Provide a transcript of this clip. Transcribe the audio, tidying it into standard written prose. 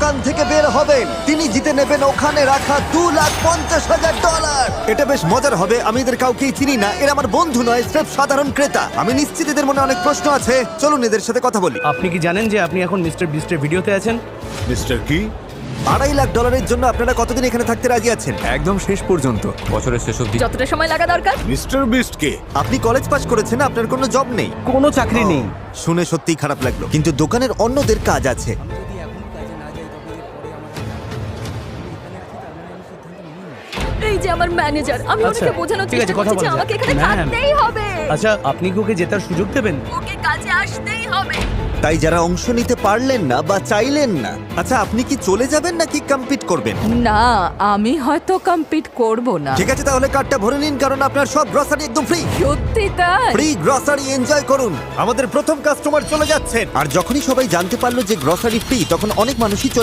দোকান থেকে বের হবেন তিনি জিতে নেবেন ওখানে রাখা $2,50,000। এটা বেশ মজার হবে। আমি এদের কাউকেই চিনি না, এরা আমার বন্ধু নয়, স্রেফ সাধারণ ক্রেতা। আমি নিশ্চিত এদের মনে অনেক প্রশ্ন আছে, চলুন এদের সাথে কথা বলি। আপনি কি জানেন যে আপনি এখন মিস্টার বিস্টের ভিডিওতে আছেন? মিস্টার কি? $2.5 লাখ জন্য আপনারা কতদিন এখানে থাকতে রাজি আছেন? একদম শেষ পর্যন্ত। বছরের শেষ অবধি। যতটা সময় লাগা দরকার। মিস্টার বিস্ট কে? আপনি কলেজ পাস করেছেন, আপনার কোনো জব নেই। কোনো চাকরি নেই। শুনে সত্যিই খারাপ লাগলো, কিন্তু দোকানের অন্যদের কাজ আছে। এই যে আমার ম্যানেজার, আমি আচ্ছা, ওনাকে বোঝানোর ঠিক আছে, চেষ্টা কথা করছি যে বলা যাক। আমাকে এখানে ম্যাম। থাকতেই হবে। আচ্ছা, আপনি কি ওকে জেতার সুযোগ দেবেন? ওকে কাজে আসতেই হবে। তাই যারা অংশ নিতে পারলেন না বা চাইলেন না, আচ্ছা আপনি কি চলে যাবেন নাকি কম্পিট করবেন? না, আমি হয়তো কম্পিট করব না। ঠিক আছে, তাহলে কার্ডটা ভরে নিন, কারণ আপনার সব গ্রসারি একদম ফ্রি। সত্যি তাই? ফ্রি গ্রসারি এনজয় করুন। আমাদের প্রথম কাস্টমার চলে যাচ্ছেন। আর যখনই সবাই জানতে পারলো যে গ্রসারি ফ্রি, তখন অনেক মানুষই চলে